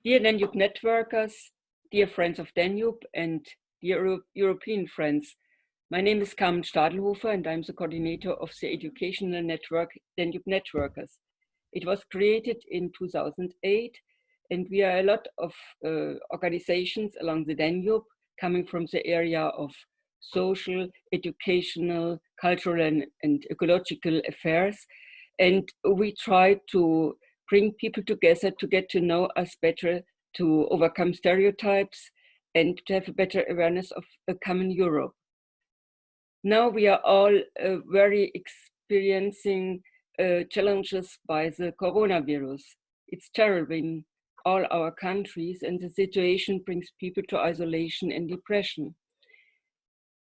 Dear Danube-Networkers, dear friends of Danube, and dear European friends, my name is Carmen Stadelhofer and I'm the coordinator of the educational network Danube-Networkers. It was created in 2008 and we are a lot of organizations along the Danube coming from the area of social, educational, cultural and ecological affairs. And we try to bring people together to get to know us better, to overcome stereotypes and to have a better awareness of a common Europe. Now we are all very experiencing challenges by the coronavirus. It's terrible in all our countries and the situation brings people to isolation and depression.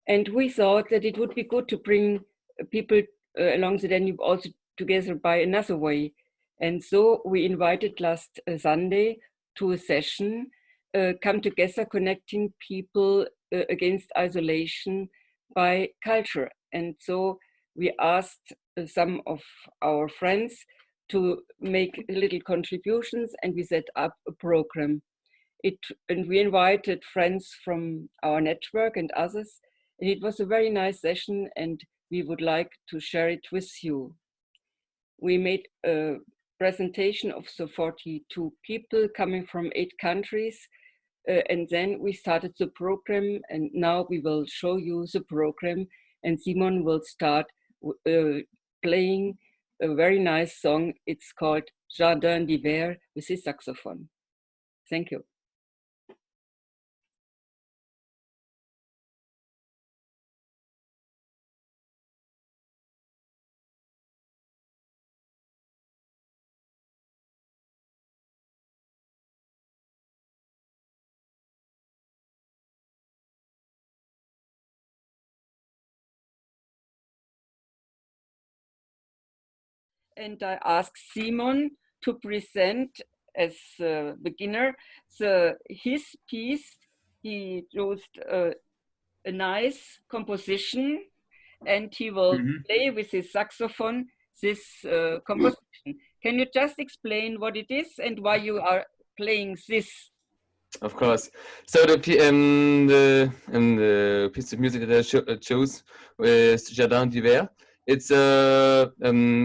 And we thought that it would be good to bring people along the Danube also together by another way. And so we invited last Sunday to a session, come together connecting people against isolation by culture. And so we asked some of our friends to make little contributions and we set up a program. And we invited friends from our network and others. And it was a very nice session and we would like to share it with you. We made a presentation of the 42 people coming from 8 countries. And then we started the program and now we will show you the program and Simon will start playing a very nice song. It's called Jardin d'hiver with his saxophone. Thank you. And I asked Simon to present as a beginner his piece. He chose a nice composition and he will play with his saxophone this composition. Can you just explain what it is and why you are playing this? Of course. So the piece of music that I chose is Jardin d'hiver. It's a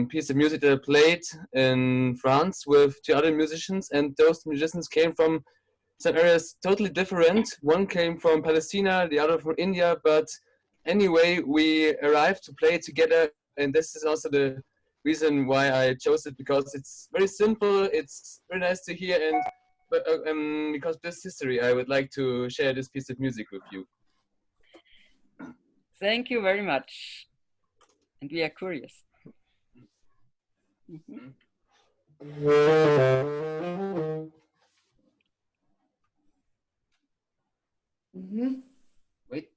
piece of music that I played in France with 2 other musicians, and those musicians came from some areas totally different. One came from Palestine, the other from India, but anyway, we arrived to play together, and this is also the reason why I chose it, because it's very simple, it's very nice to hear, and because of this history, I would like to share this piece of music with you. Thank you very much. And we are curious. Wait.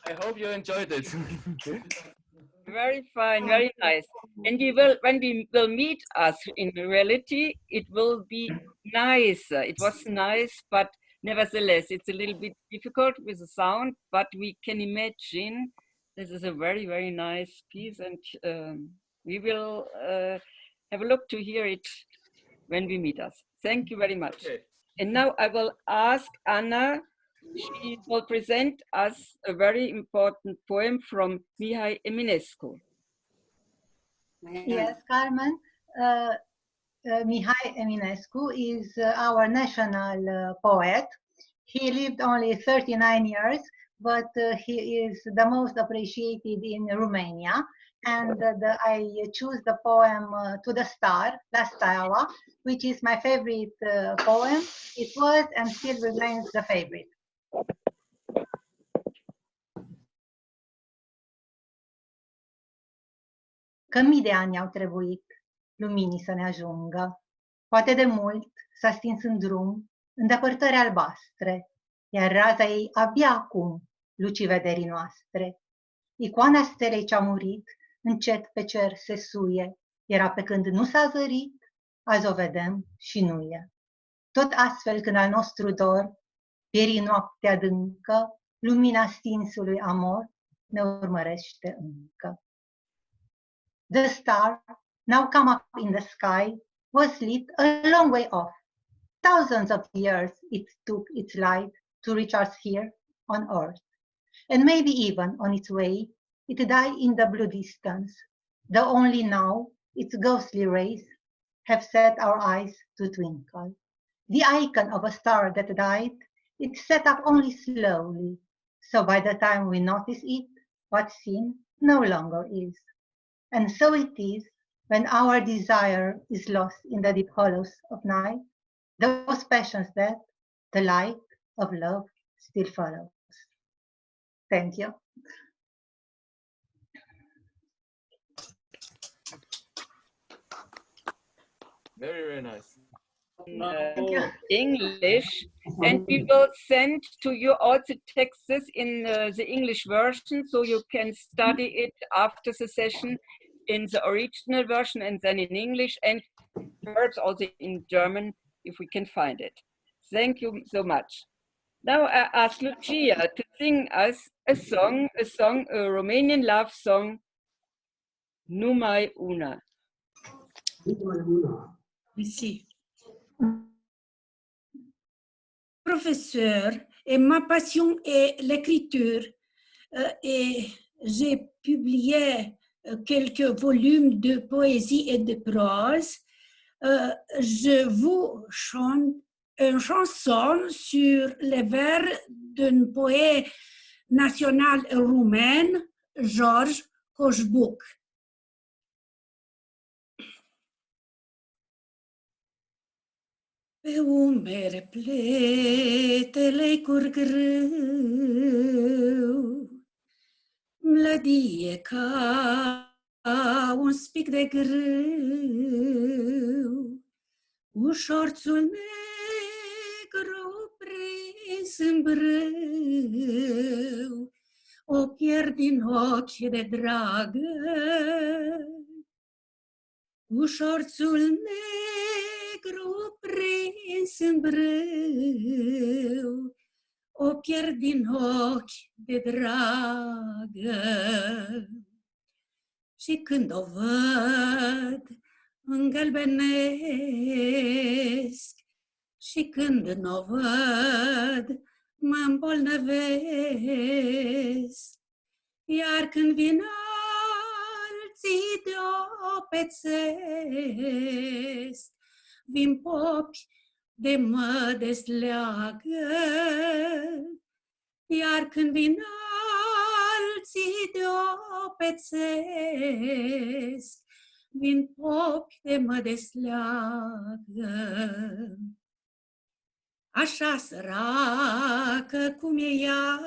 I hope you enjoyed it. Very fine, very nice. And when we will meet us in reality, it will be nicer. It was nice, but nevertheless, it's a little bit difficult with the sound, but we can imagine this is a very, very nice piece, and we will have a look to hear it when we meet us. Thank you very much. Okay. And now I will ask Anna. She will present us a very important poem from Mihai Eminescu. Yes, Carmen. Mihai Eminescu is our national poet. He lived only 39 years, but he is the most appreciated in Romania. And I choose the poem To the Star, La Steaua, which is my favorite poem. It was and still remains the favorite. Că mii de ani au trebuit luminii să ne ajungă. Poate de mult s-a stins în drum, în depărtări albastre, iar raza ei abia acum luci vederii noastre. Icoana stelei ce-a murit, încet pe cer se suie, era pe când nu s-a zărit, azi o vedem și nu e. Tot astfel când al nostru dor pieri noapte adâncă, lumina stinsului amor ne urmărește încă. The star, now come up in the sky, was lit a long way off. Thousands of years it took its light to reach us here on earth. And maybe even on its way, it died in the blue distance, though only now its ghostly rays have set our eyes to twinkle. The icon of a star that died, it set up only slowly, so by the time we notice it, what's seen no longer is. And so it is when our desire is lost in the deep hollows of night, those passions that the light of love still follows. Thank you. Very, very nice. English, and we will send to you also texts in the English version, so you can study it after the session in the original version and then in English, and perhaps also in German if we can find it. Thank you so much. Now I ask Lucia to sing us a song, a Romanian love song, Numai Una. Ici. Professeur, et ma passion est l'écriture, et j'ai publié quelques volumes de poésie et de prose. Je vous chante une chanson sur les vers d'un poète national roumain, George Coșbuc. Pe umere pletele curg greu, mlădie ca un spic de grâu, ușorțul negru prins în brâu, o pierd din ochi de dragă, ușorțul negru prins în brâu, o pierd din ochi de dragă. Și când o văd, îngălbenesc, și când n-o văd, mă îmbolnăvesc. Iar când vin alții de-o pețesc, vin popi de mă desleagă. Iar când vin alții de-o pețesc, vin popi de mă desleagă. Așa săracă cum e ea,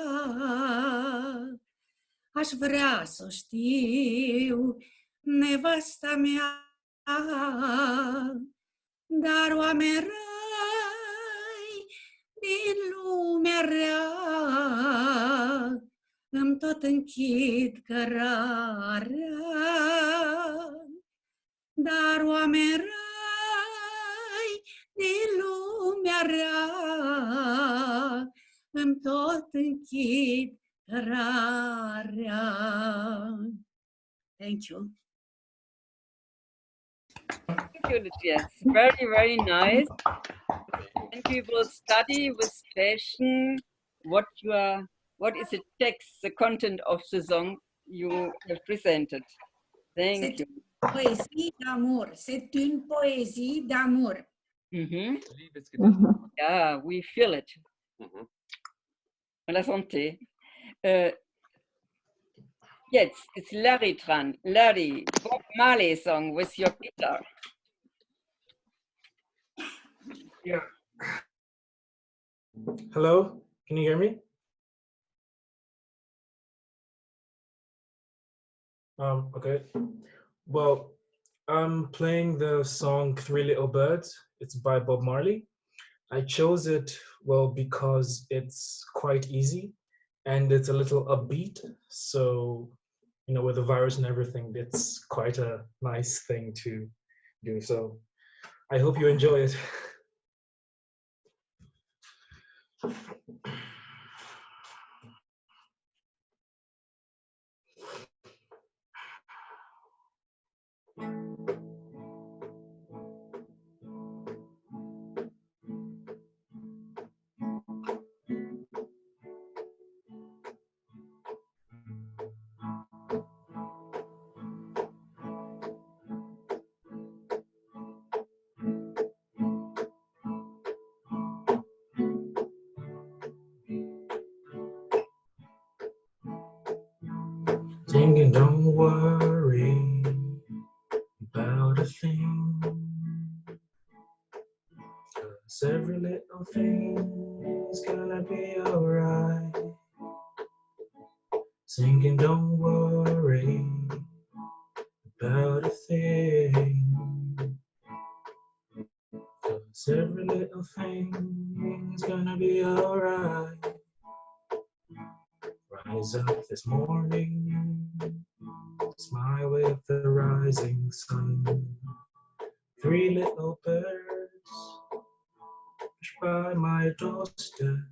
aș vrea să știu, nevasta mea, dar oameni răi din lumea rea îmi tot închid cărarea, dar oameni răi din lumea rea, îmi tot închid cărarea. Thank you. Thank you, Lucia. It's very, very nice. And we will study with passion what is the text, the content of the song you have presented. Thank you. Poésie d'amour. C'est une poésie d'amour. Yeah, we feel it. La santé. Jetzt ist Larry dran. Larry, Bob Marley song with your guitar. Yeah. Hello, can you hear me? Okay. Well, I'm playing the song Three Little Birds. It's by Bob Marley. I chose it, well, because it's quite easy and it's a little upbeat. So, you know, with the virus and everything, it's quite a nice thing to do. So I hope you enjoy it. Singing, don't worry about a thing, 'cause every little thing is gonna be alright. Singing, don't worry about a thing, 'cause every little thing is gonna be alright. Rise up this morning, smile with the rising sun. Three little birds push by my doorstep,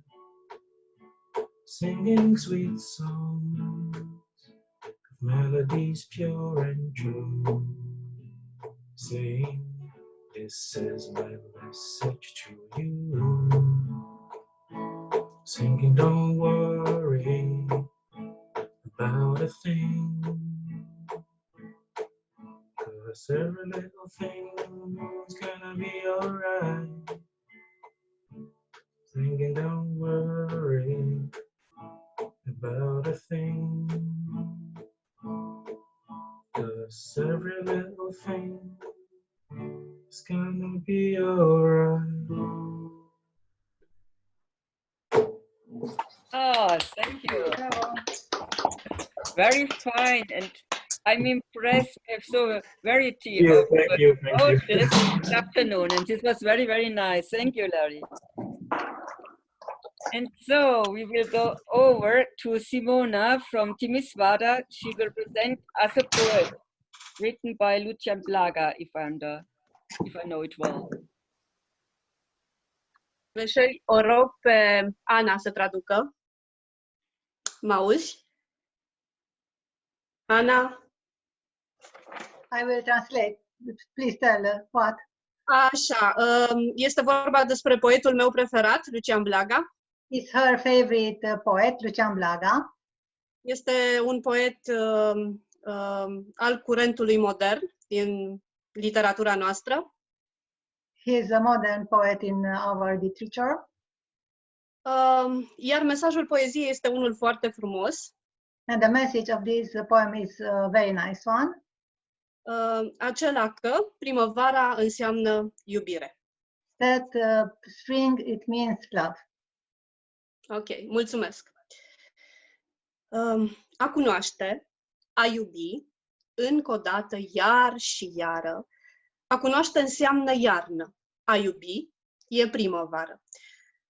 singing sweet songs of melodies pure and true, saying, this is my message to you. Singing, don't worry about a thing, 'cause every little thing is gonna be alright. Singing, don't worry about a thing, 'cause every little thing is gonna be alright. Oh, thank you. Very fine, and I'm impressed with so variety of Thank you. this afternoon, and this was very, very nice. Thank you, Larry. And so we will go over to Simona from Timisoara. She will present as a poet written by Lucian Blaga, if I know it well. O rog pe Ana să traducă. Mă auzi? Ana? I will translate. Please tell what. Așa, este vorba despre poetul meu preferat, Lucian Blaga. It's her favorite poet, Lucian Blaga. Este un poet al curentului modern din literatura noastră. He is a modern poet in our literature. Iar mesajul poeziei este unul foarte frumos. And the message of this poem is a very nice one. Acela că primăvara înseamnă iubire. That spring, it means love. Ok, mulțumesc. A cunoaște, a iubi, încă o dată, iar și iară. A cunoaște înseamnă iarnă. A iubi e primăvară.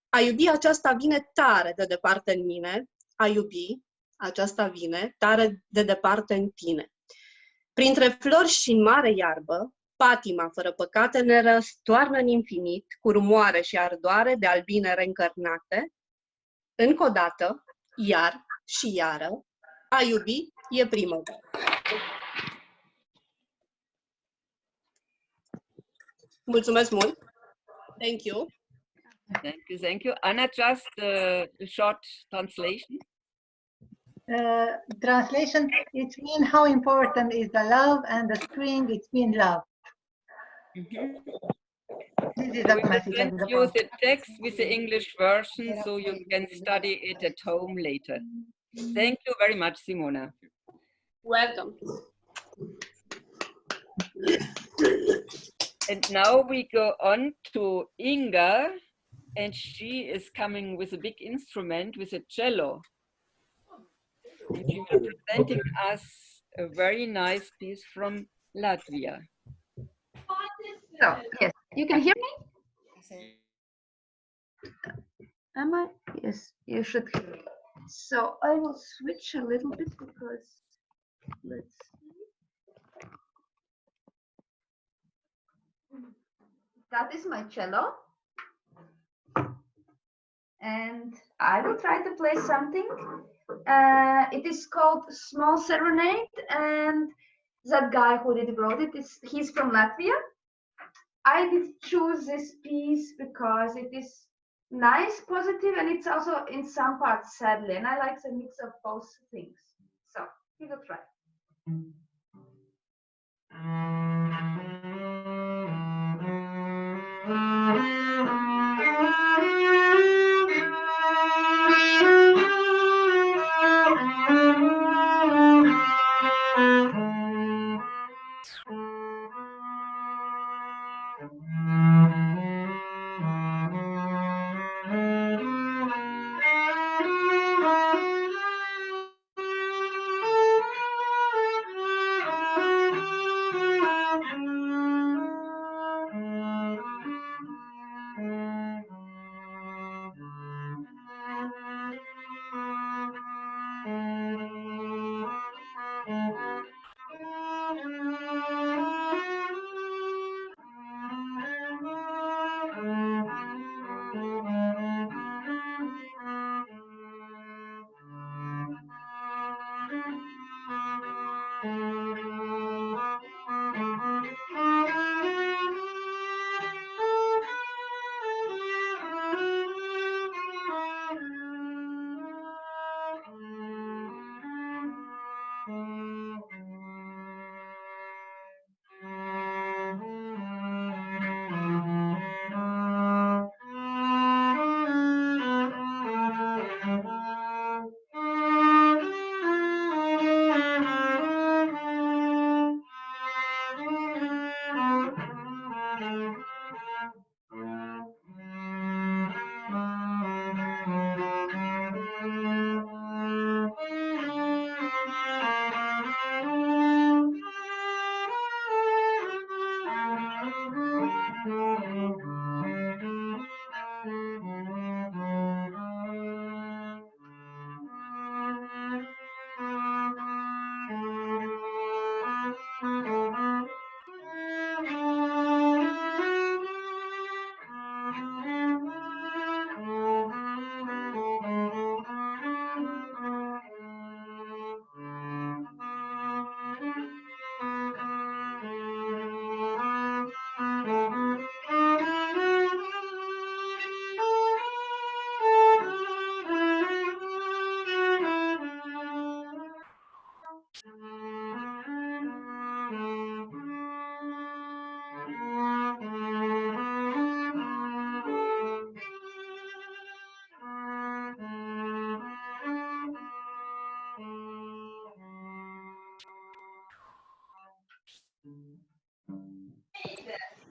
A iubi, aceasta vine tare de departe în mine. A iubi, aceasta vine, tare de departe în tine. Printre flori și în mare iarbă, patima fără păcate ne răstoarnă în infinit, cu rumoare și ardoare de albine reîncărnate. Încă o dată, iar și iară, a iubi e primăvară. Mulțumesc mult! Thank you! Thank you, thank you. Anna, just a short translation. Translation, it's mean how important is the love, and the spring, it's mean love. This is the We will message of send the you poem. the text with the English version so you can study it at home later. Thank you very much, Simona. Welcome! And now we go on to Inga, and she is coming with a big instrument, with a cello. And she will be presenting us a very nice piece from Latvia. So, yes, you can hear me? Am I? Yes, you should hear me. So I will switch a little bit because let's see. That is my cello. And I will try to play something. It is called Small Serenade, and that guy who wrote it, he's from Latvia. I did choose this piece because it is nice, positive, and it's also in some parts sadly, and I like the mix of both things. So we will try.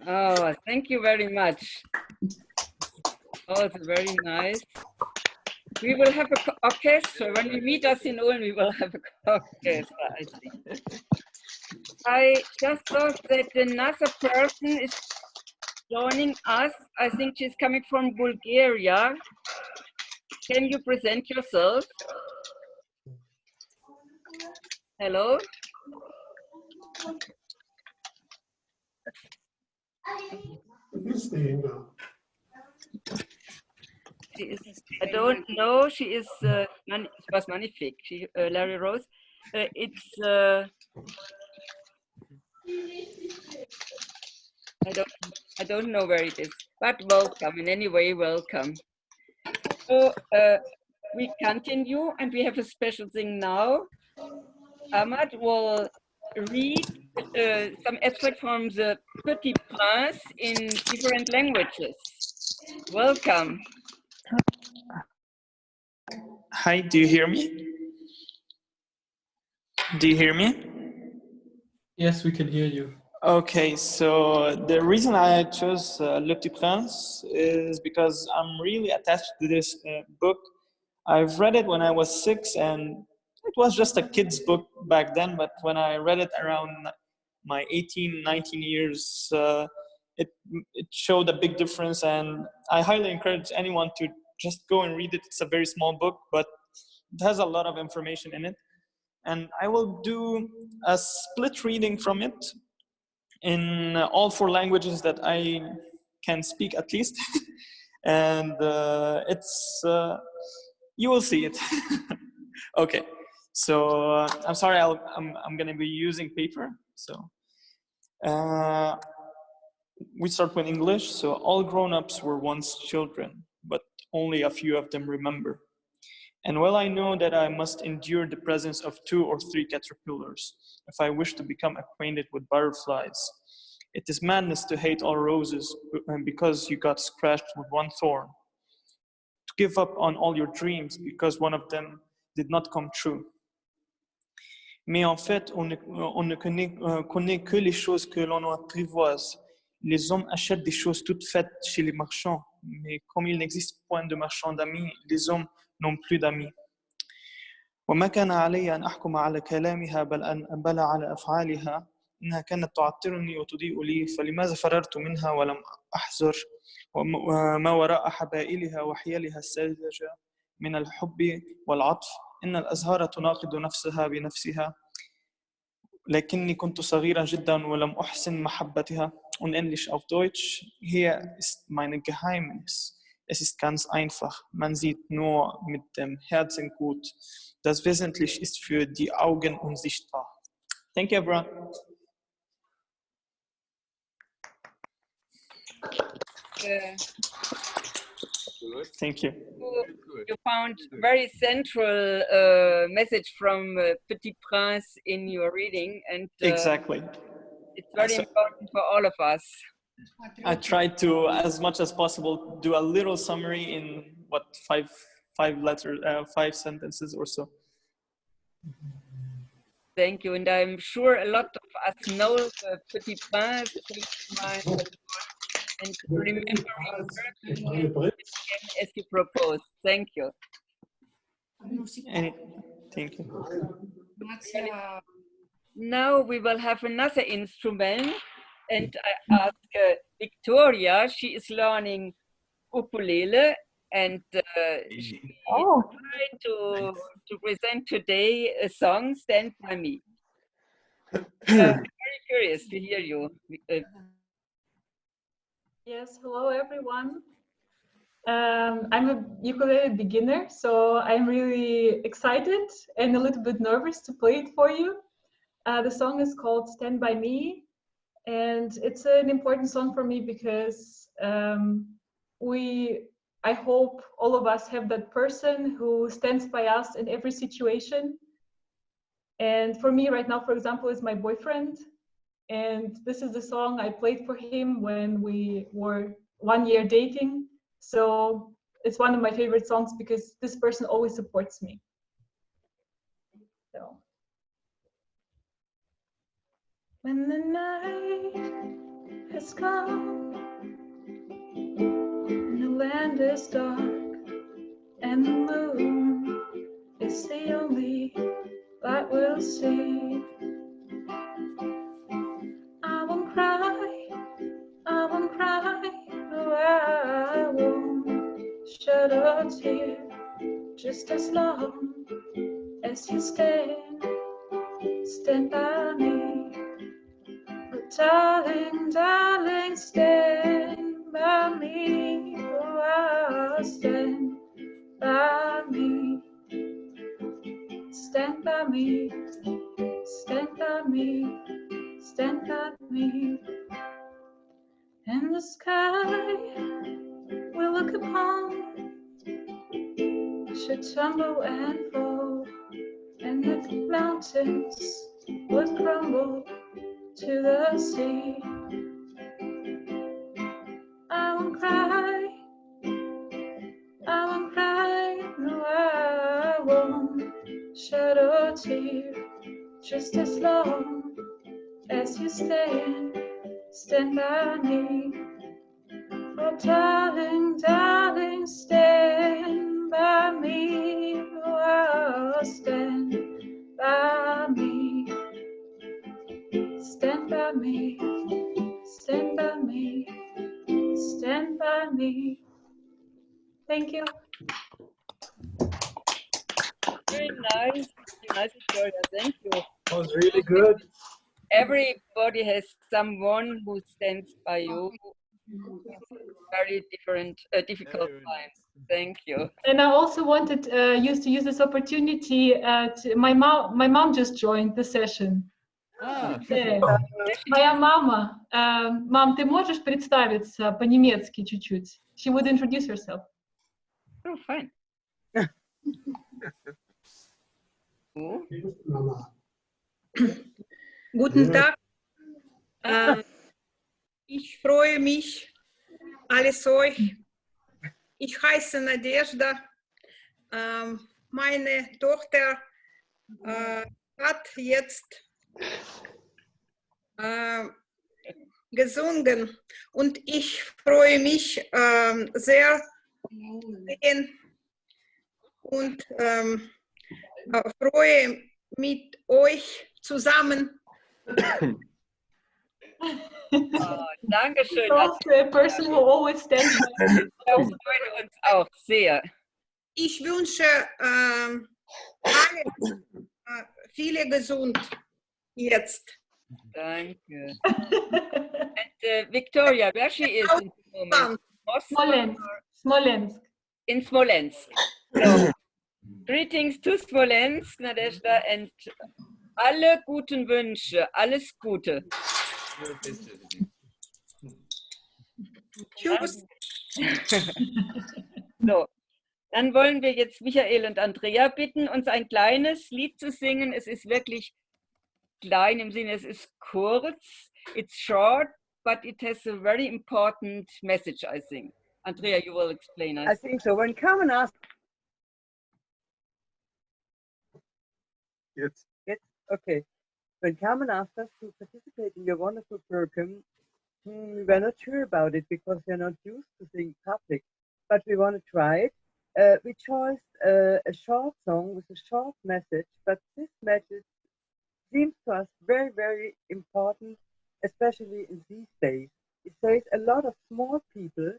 Oh, thank you very much. Oh, it's very nice. We will have an orchestra. When we meet us in Ulm, we will have an orchestra, I think. I just thought that another person is joining us. I think she's coming from Bulgaria. Can you present yourself? Hello? She is, I don't know, she is, was magnifique, she, Larry Rose. I don't know where it is, but welcome, in any way, welcome. So we continue, and we have a special thing now. Ahmad will read some excerpt from the Petit Prince in different languages. Welcome. Hi, do you hear me? Do you hear me? Yes, we can hear you. Okay, so the reason I chose Le Petit Prince is because I'm really attached to this book. I've read it when I was 6, and it was just a kid's book back then, but when I read it around my 18, 19 years, it showed a big difference, and I highly encourage anyone to just go and read it. It's a very small book, but it has a lot of information in it. And I will do a split reading from it in all 4 languages that I can speak at least. And you will see it. Okay, so I'm sorry, I'm gonna be using paper. So we start with English. So all grown-ups were once children, but only a few of them remember. And well, I know that I must endure the presence of 2 or 3 caterpillars if I wish to become acquainted with butterflies. It is madness to hate all roses because you got scratched with 1 thorn. To give up on all your dreams because one of them did not come true. Mais en fait, on ne connaît que les choses que l'on apprivoise. Les hommes achètent des choses toutes faites chez les marchands, mais comme il n'existe point de marchands d'amis, les hommes n'ont plus d'amis. وما كان علي أن أحكم على كلامها بل على أفعالها. إنها كانت تعطرني وتضيء لي، فلماذا فررت منها ولم أحذر وما وراء حبائلها وحيلها الساذجة من الحب والعطف. إن الأزهار تناقض نفسها بنفسها، لكني كنت صغيرا جدا ولم أحسن محبتها. Und Englisch auf Deutsch: Hier ist mein Geheimnis. Es ist ganz einfach. Man sieht nur mit dem Herzen gut. Das Wesentliche ist für die Augen unsichtbar. Thank you, everyone. Thank you. You found very central message from Petit Prince in your reading, and Exactly. It's very important for all of us. I tried to, as much as possible, do a little summary in what 5 sentences or so. Thank you, and I'm sure a lot of us know the Petit Prince, and remembering as you proposed. Thank you. Thank you. Now we will have another instrument, and I ask Victoria. She is learning ukulele, and she tried to present today a song, "Stand by Me." I'm very curious to hear you. Yes, hello everyone. I'm a ukulele beginner, so I'm really excited and a little bit nervous to play it for you. The song is called "Stand By Me," and it's an important song for me because I hope all of us have that person who stands by us in every situation. And for me right now, for example, is my boyfriend. And this is the song I played for him when we were 1 year dating. So it's one of my favorite songs because this person always supports me. So. When the night has come and the land is dark and the moon is the only light we'll see, I won't cry, I won't cry, no, I won't shed a tear, just as long as you stand stand by me. Oh, darling, darling, stand by me. Oh, stand by me. Stand by me. Stand by me. Stand by me. And the sky we look upon should tumble and fall, and the mountains would crumble to the sea. I won't cry, I won't cry, no, I won't shed a tear, just as long as you stand by me. Oh, darling, darling, stand by me. Oh, stand by me. Stand by me. Stand by me. Stand by me. Thank you. Very nice, Victoria. Thank you. That was really good. Everybody has someone who stands by you. Very difficult time. Thank you. And I also wanted to use this opportunity. My mom just joined the session. Моя мама. Мам, ты можешь представиться по-немецки чуть-чуть? She would introduce herself. Oh, fine. Guten Tag. Ich freue mich, alles euch. Ich heiße Nadежда. Meine Tochter hat jetzt gesungen und ich freue mich sehr sehen und freue mit euch zusammen. Oh, danke schön. A person who always stands by me. Wir freuen uns auch sehr. Ich wünsche allen viele gesund jetzt. Danke. And Victoria, where she is in the moment? Smolensk. In Smolensk. So, greetings to Smolensk, Nadezhda, and alle guten Wünsche, alles Gute. Tschüss. So, dann wollen wir jetzt Michael und Andrea bitten, uns ein kleines Lied zu singen. Es ist wirklich klein im Sinne, es ist kurz, it's short, but it has a very important message, I think. Andrea, you will explain us. I think so. When Carmen asked, Yes. okay. When Carmen asked us to participate in your wonderful program, we were not sure about it because we're not used to sing public, but we want to try it. We chose a short song with a short message, but this message seems to us very, very important, especially in these days. It says a lot of small people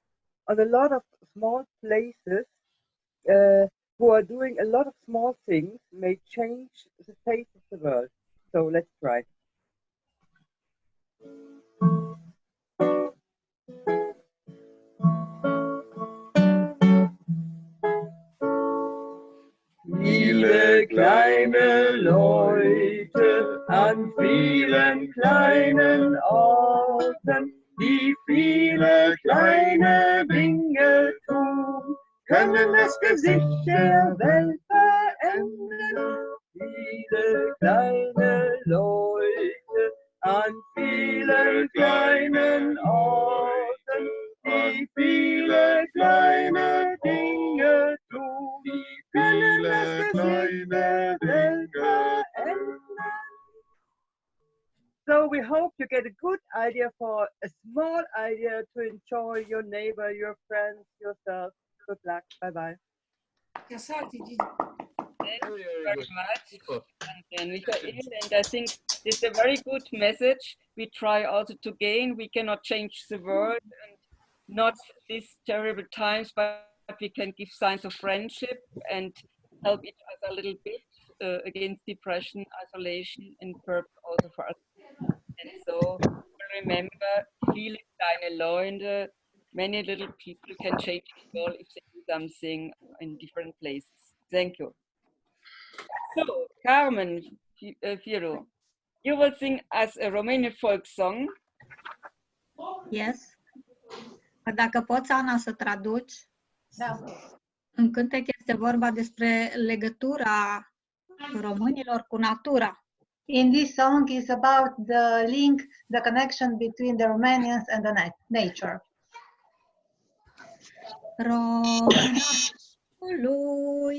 on a lot of small places who are doing a lot of small things may change the face of the world. So let's try. Viele kleine Leute an vielen kleinen Orten, die viele kleine Dinge tun, können das Gesicht der Welt verändern. Viele kleine Leute an vielen kleinen Orten, die viele kleine Dinge tun, können das Gesicht der Welt verändern. So we hope you get a good idea for a small idea to enjoy your neighbor, your friends, yourself. Good luck. Bye-bye. Thank you very much, and Michael, and I think it's a very good message. We try also to gain. We cannot change the world and not these terrible times, but we can give signs of friendship and help each other a little bit against depression, isolation, and purpose also for us. And so remember, viele kleine Leute, many little people can change the world if they do something in different places. Thank you. So, Carmen Firo, you will sing as a Romanian folk song. Yes. Dacă poți, Ana, să traduci. Da. În cântec este vorba despre legătura românilor cu natura. In this song is about the link, the connection between the Romanians and the nature. Românului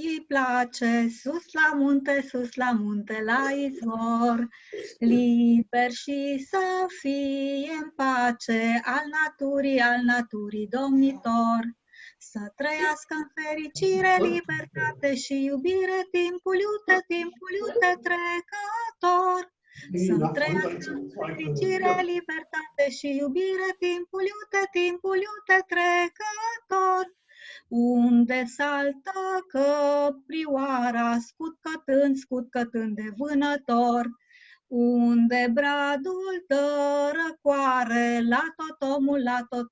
îi place sus la munte, la izvor, liber și să fie în pace, al naturii domnitor. Să trăiască în fericire, libertate și iubire, timpul iute trecător. Să trăiască în fericire, libertate și iubire, timpul iute trecător. Unde saltă căprioara, scutcătând de vânător, unde bradul dă răcoare, la tot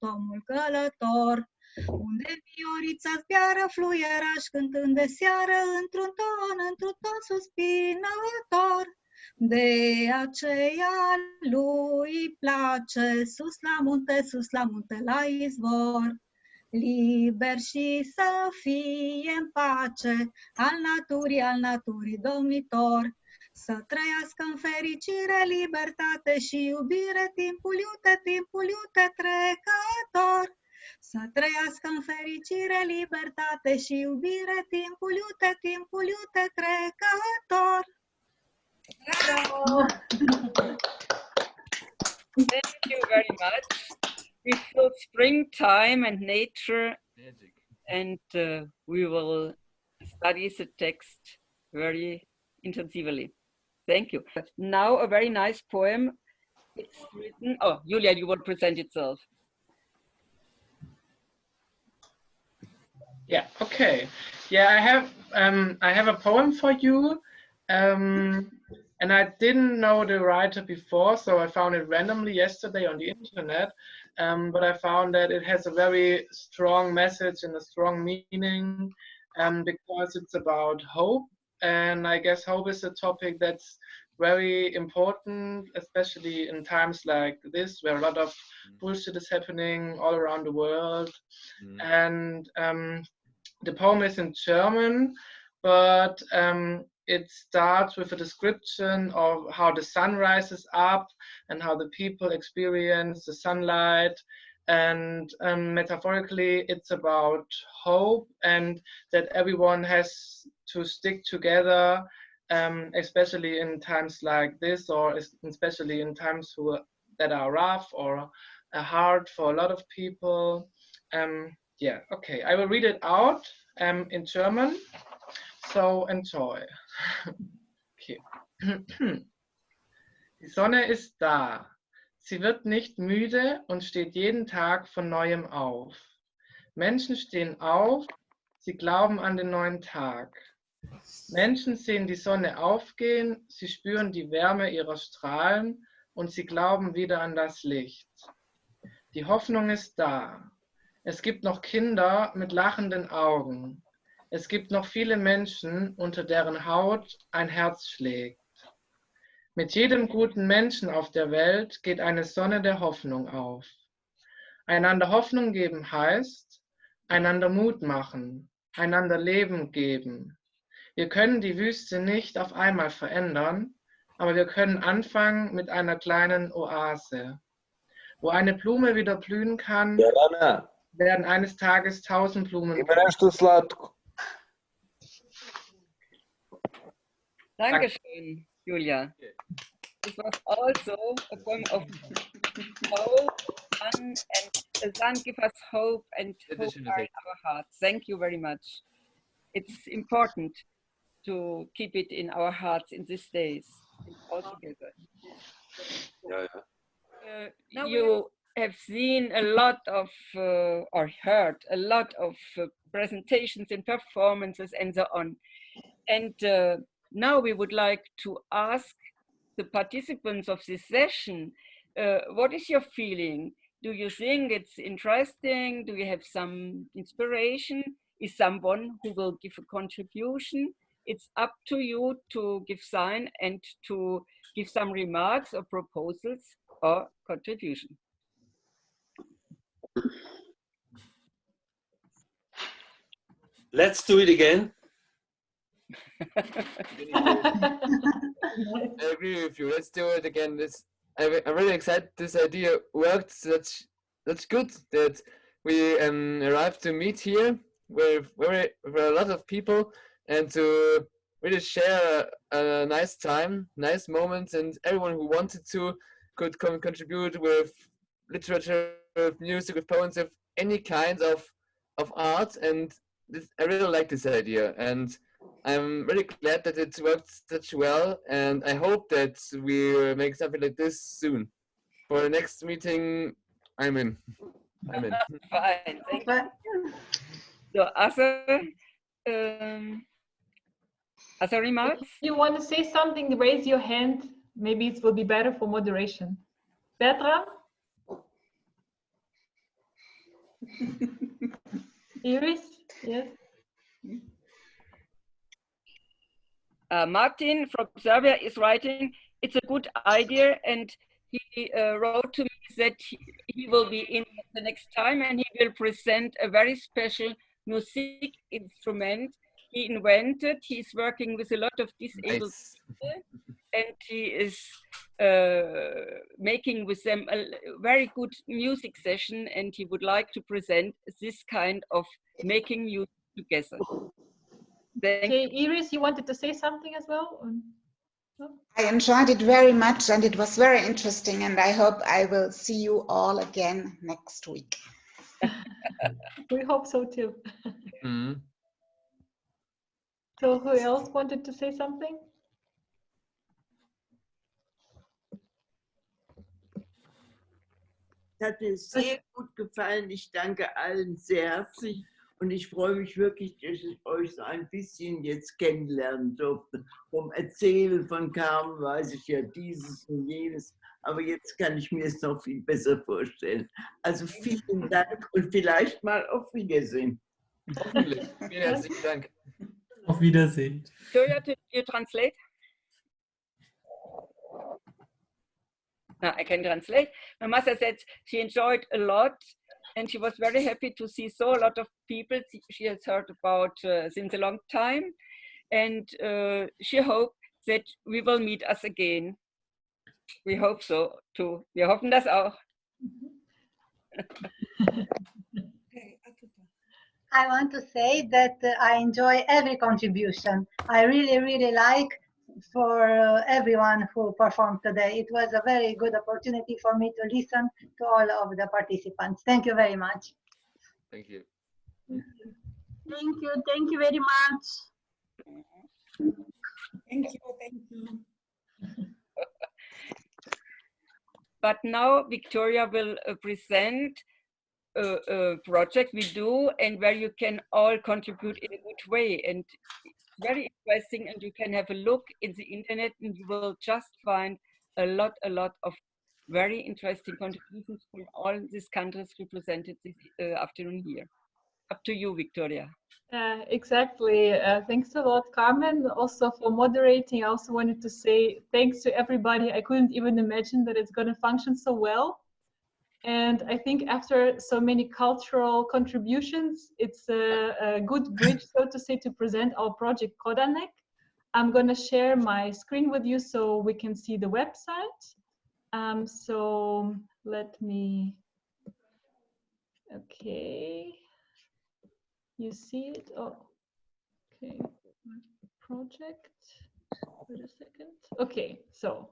omul călător, unde viorița zbiară fluieraș cântând de seară, într-un ton suspinător. De aceea lui place sus la munte, la izvor, liber și să fie în pace, al naturii domnitor. Să trăiască în fericire, libertate și iubire, timpul iute trecător. Să trăiască în fericire, libertate și iubire, timpul iute trecător. Bravo! Thank you very much. We feel springtime and nature, and we will study the text very intensively. Thank you. Now a very nice poem. It's written. Oh, Julia, you will present yourself. Yeah. Okay. Yeah, I have a poem for you, and I didn't know the writer before, so I found it randomly yesterday on the internet. But I found that it has a very strong message and a strong meaning, because it's about hope. And I guess hope is a topic that's very important, especially in times like this, where a lot of bullshit is happening all around the world. And the poem is in German, but it starts with a description of how the sun rises up and how the people experience the sunlight. And metaphorically, it's about hope and that everyone has to stick together, especially in times like this, or especially in times that are rough or hard for a lot of people. Yeah, okay, I will read it out in German, so enjoy. Okay. Die Sonne ist da. Sie wird nicht müde und steht jeden Tag von neuem auf. Menschen stehen auf, sie glauben an den neuen Tag. Menschen sehen die Sonne aufgehen, sie spüren die Wärme ihrer Strahlen und sie glauben wieder an das Licht. Die Hoffnung ist da. Es gibt noch Kinder mit lachenden Augen. Es gibt noch viele Menschen, unter deren Haut ein Herz schlägt. Mit jedem guten Menschen auf der Welt geht eine Sonne der Hoffnung auf. Einander Hoffnung geben heißt, einander Mut machen, einander Leben geben. Wir können die Wüste nicht auf einmal verändern, aber wir können anfangen mit einer kleinen Oase. Wo eine Blume wieder blühen kann, werden eines Tages 1000 Blumen. Dankeschön, Julia. This was also a poem of hope, and the sun gives us hope, and hope are in our hearts. Thank you very much. It's important to keep it in our hearts in these days, all together. You have seen a lot of, or heard a lot of presentations and performances and so on. And now we would like to ask the participants of this session, what is your feeling? Do you think it's interesting? Do you have some inspiration? Is someone who will give a contribution? It's up to you to give sign and to give some remarks or proposals or contribution. Let's do it again. I agree with you. Let's do it again. I'm really excited. This idea worked. That's good that we arrived to meet here with a lot of people and to really share a nice time, nice moments, and everyone who wanted to could contribute with literature, with music, with poems, with any kind of art. And I really like this idea, and I'm really glad that it worked such well, and I hope that we make something like this soon. For the next meeting, I'm in. Fine, thank you. So other remarks? If you want to say something, raise your hand. Maybe it will be better for moderation. Petra? Iris? Yes. Martin from Serbia is writing, it's a good idea, and he wrote to me that he will be in the next time and he will present a very special music instrument he invented. He's working with a lot of disabled people, and he is making with them a very good music session, and he would like to present this kind of making music together. Okay, Iris, you wanted to say something as well? No? I enjoyed it very much and it was very interesting, and I hope I will see you all again next week. We hope so too. Mm-hmm. So who else wanted to say something? Hat mir sehr gut gefallen. Ich danke allen sehr herzlich und ich freue mich wirklich, dass ich euch so ein bisschen jetzt kennenlernen durfte. Vom Erzählen von Carmen weiß ich ja dieses und jenes, aber jetzt kann ich mir es noch viel besser vorstellen. Also vielen Dank und vielleicht mal auf Wiedersehen. Hoffentlich. Vielen herzlichen Dank. Auf Wiedersehen. Victoria, did you translate? No, I can translate. Mamasa said she enjoyed a lot and she was very happy to see so a lot of people she has heard about since a long time, and she hoped that we will meet us again. We hope so too. Wir hoffen das auch. I want to say that I enjoy every contribution. I really like for everyone who performed today. It was a very good opportunity for me to listen to all of the participants. Thank you very much. Thank you. Thank you very much. Thank you. But now Victoria will present a project we do and where you can all contribute in a good way, and very interesting, and you can have a look in the internet and you will just find a lot of very interesting contributions from all these countries represented this afternoon here. Up to you, Victoria. Exactly. Thanks a lot, Carmen, also for moderating. I also wanted to say thanks to everybody. I couldn't even imagine that it's going to function so well. And I think after so many cultural contributions, it's a good bridge, so to say, to present our project Kodanek. I'm going to share my screen with you so we can see the website. So let me, okay. You see it? Oh, okay. Project. Wait a second. Okay, so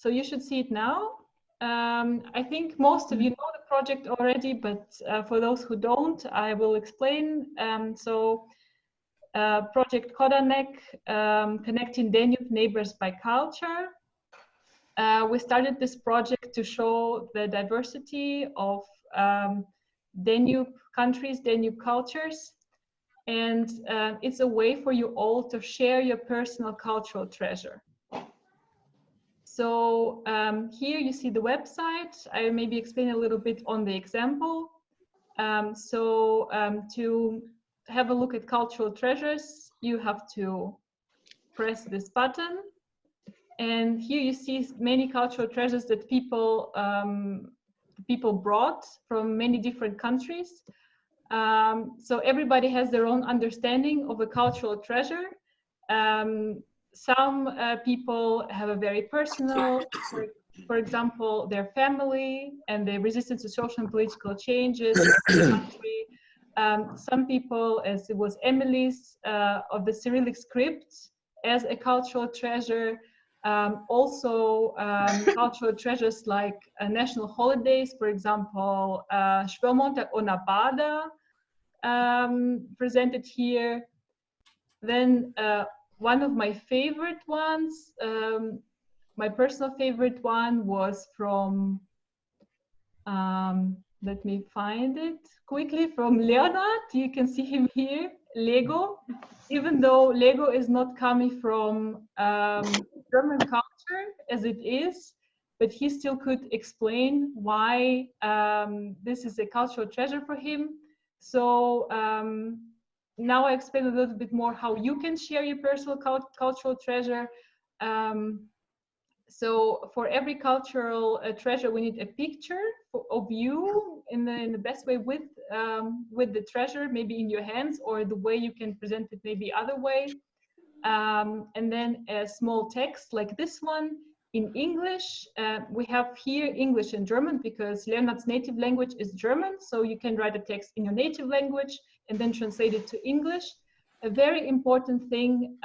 you should see it now. I think most of you know the project already, but for those who don't, I will explain. Project Kodanek, connecting Danube neighbors by culture. We started this project to show the diversity of Danube countries, Danube cultures. And it's a way for you all to share your personal cultural treasure. So here you see the website. I maybe explain a little bit on the example. To have a look at cultural treasures, you have to press this button. And here you see many cultural treasures that people brought from many different countries. So everybody has their own understanding of a cultural treasure. Some people have a very personal, for example, their family and their resistance to social and political changes in the country. Some people, as it was Emily's, of the Cyrillic script as a cultural treasure. Also cultural treasures like national holidays, for example, Schweinmarkt or Nabada, presented here. Then one of my favorite ones, my personal favorite one was from, let me find it quickly, from Leonard. You can see him here, Lego. Even though Lego is not coming from German culture as it is, but he still could explain why this is a cultural treasure for him. So now I explain a little bit more how you can share your personal cultural treasure. So for every cultural treasure, we need a picture of you in the best way with the treasure, maybe in your hands, or the way you can present it maybe other way. And then a small text like this one in English. We have here English and German because Leonard's native language is German. So you can write a text in your native language and then translate it to English. A very important thing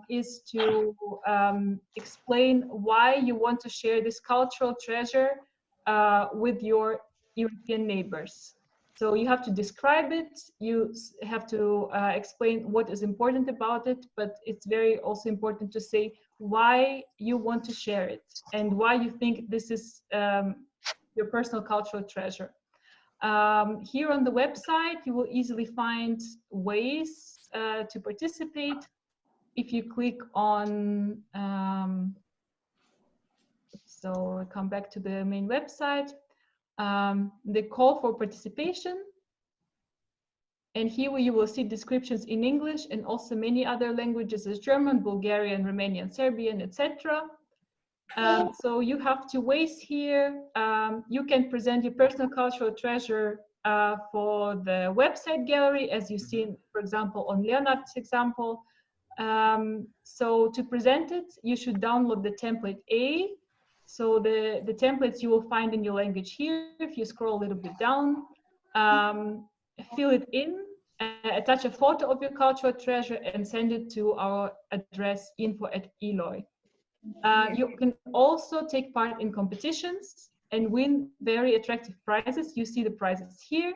is to explain why you want to share this cultural treasure with your European neighbors. So you have to describe it, you have to explain what is important about it, but it's very also important to say why you want to share it and why you think this is your personal cultural treasure. Here on the website, you will easily find ways to participate. If you click on, so I come back to the main website, the call for participation. And here you will see descriptions in English and also many other languages as German, Bulgarian, Romanian, Serbian, etc. So you have two ways here. You can present your personal cultural treasure for the website gallery, as you see, for example, on Leonard's example. So to present it, you should download the template A. So the templates you will find in your language here. If you scroll a little bit down, fill it in, attach a photo of your cultural treasure and send it to our address info@ILEU. You can also take part in competitions and win very attractive prizes. You see the prizes here.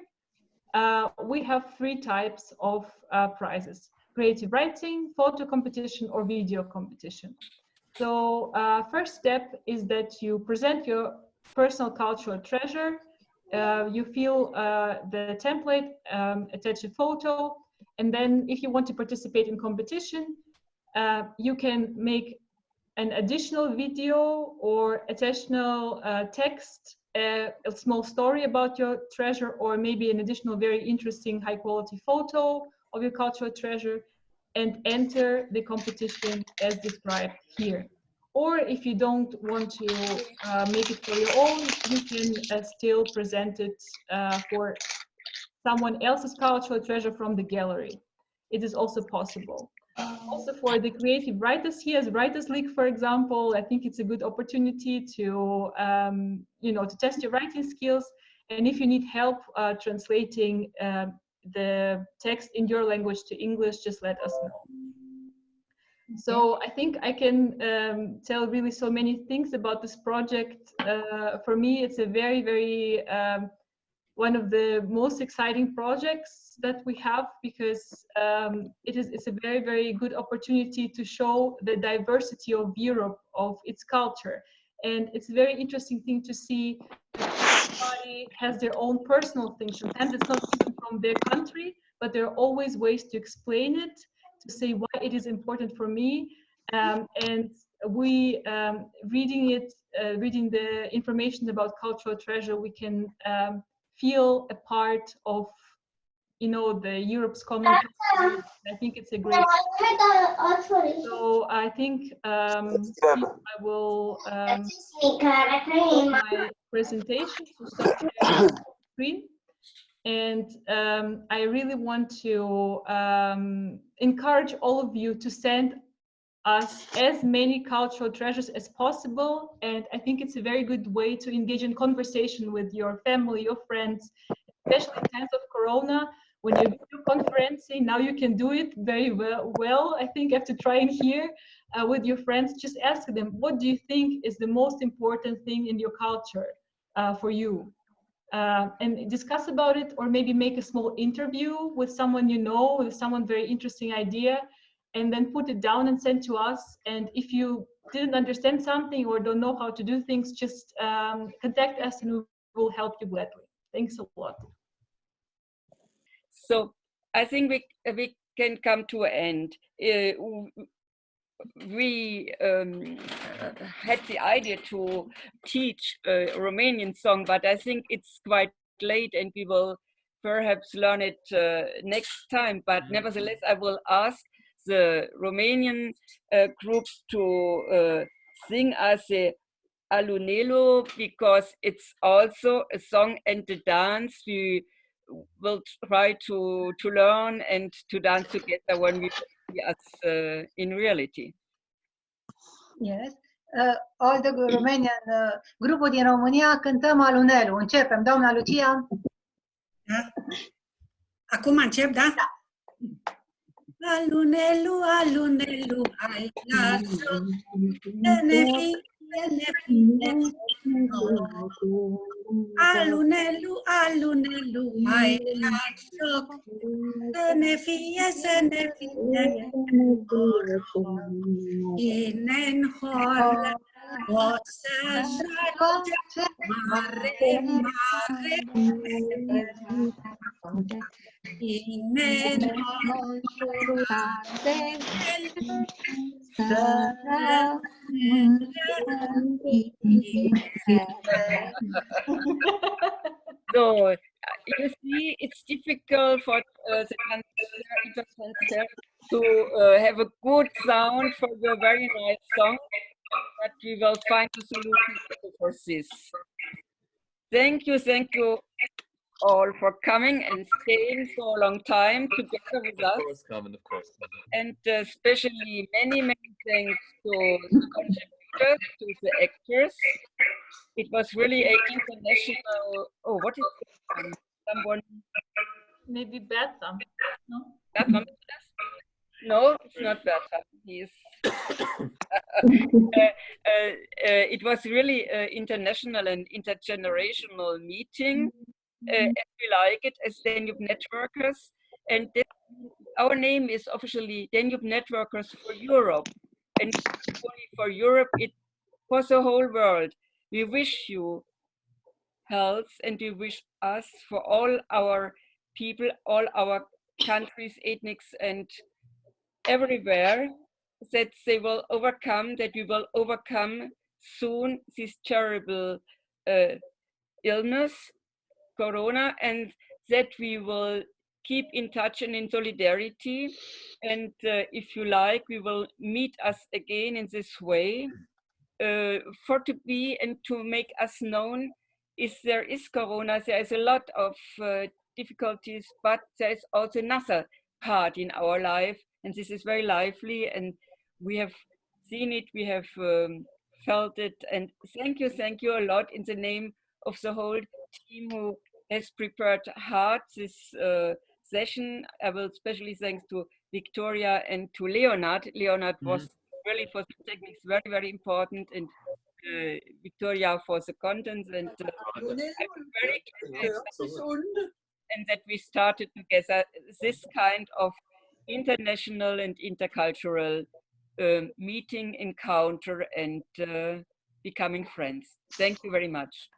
We have 3 types of prizes: creative writing, photo competition, or video competition. So first step is that you present your personal cultural treasure. You fill the template, attach a photo, and then if you want to participate in competition, you can make an additional video or additional text, a small story about your treasure, or maybe an additional very interesting high quality photo of your cultural treasure, and enter the competition as described here. Or if you don't want to make it for your own, you can still present it for someone else's cultural treasure from the gallery. It is also possible. Also for the creative writers here, as Writers League, for example, I think it's a good opportunity to, to test your writing skills. And if you need help translating the text in your language to English, just let us know. So I think I can tell really so many things about this project. For me, it's a very, very, one of the most exciting projects that we have, because it's a very, very good opportunity to show the diversity of Europe, of its culture. And it's a very interesting thing to see that everybody has their own personal things. Sometimes it's not even from from their country, but there are always ways to explain it, to say why it is important for me. And we, reading the information about cultural treasure, we can feel a part of, you know, the Europe's common culture. I think it's a great. So I think I will stop my presentation to stop sharing the screen. And I really want to encourage all of you to send us as many cultural treasures as possible. And I think it's a very good way to engage in conversation with your family, your friends, especially in times of Corona. When you're video conferencing, now you can do it very well. I think after trying here with your friends, just ask them, what do you think is the most important thing in your culture for you? And discuss about it, or maybe make a small interview with someone you know, with someone very interesting idea, and then put it down and send to us. And if you didn't understand something or don't know how to do things, just contact us and we will help you gladly. Thanks a lot. So I think we can come to an end. We had the idea to teach a Romanian song, but I think it's quite late and we will perhaps learn it next time. But nevertheless, I will ask the Romanian group to sing us a Alunelu, because it's also a song and a dance we will try to learn and to dance together when we see us in reality. Yes. All the Romanian grupul din România cântăm Alunelu. Începem, doamna Lucia. Da. Acum încep, da? Alunelu, alunelu, hai la joc, să ne fie, Alunelu, alunelu, hai la joc, să ne fie, Cine-n horă o să joace mare, mare, Cine-n So, you see, it's difficult for the transfer to have a good sound for your very nice song, but we will find a solution for this. Thank you all for coming and staying for a long time together with us. Of course, Carmen, of course. And especially many thanks to the contributors, to the actors. It was really an international. Oh, what is it? Someone? Maybe Bertha. No? Bertha? No, it's not Bertha. He's. It was really an international and intergenerational meeting, as we like it, as Danube-Networkers. And our name is officially Danube-Networkers for Europe. And not only for Europe, it's for the whole world. We wish you health, and we wish us, for all our people, all our countries, ethnics, and everywhere, that they will overcome, that we will overcome soon this terrible illness, Corona, and that we will keep in touch and in solidarity. And if you like, we will meet us again in this way. For to be and to make us known, if there is Corona, there is a lot of difficulties, but there is also another part in our life, and this is very lively, and we have seen it, we have felt it, and thank you a lot in the name of the whole team who has prepared hard this session. I will especially thanks to Victoria and to Leonard. Leonard was really for the techniques very important, and Victoria for the contents, and I'm very glad and that we started together this kind of international and intercultural meeting, encounter, and becoming friends. Thank you very much.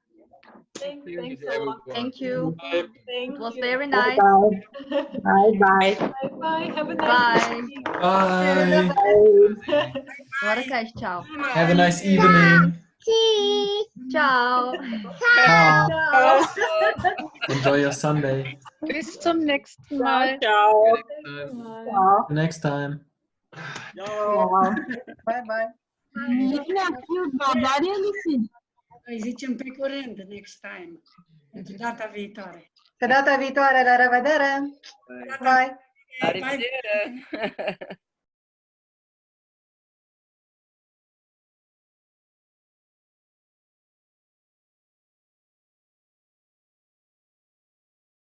Thanks a everyone. lot. Thank you. Bye. It was you. very nice. Bye. Bye. Have a nice Bye. evening. Bye. Agora cai, tchau. Have a nice evening. Tchau. Ciao. Ciao. Enjoy your Sunday. Bis zum nächsten Mal. Ciao. Ciao. Next time. Bye bye. Îi zicem pe curând, next time. Pentru data viitoare. Pe data viitoare, la revedere! Bye! Arrivederci!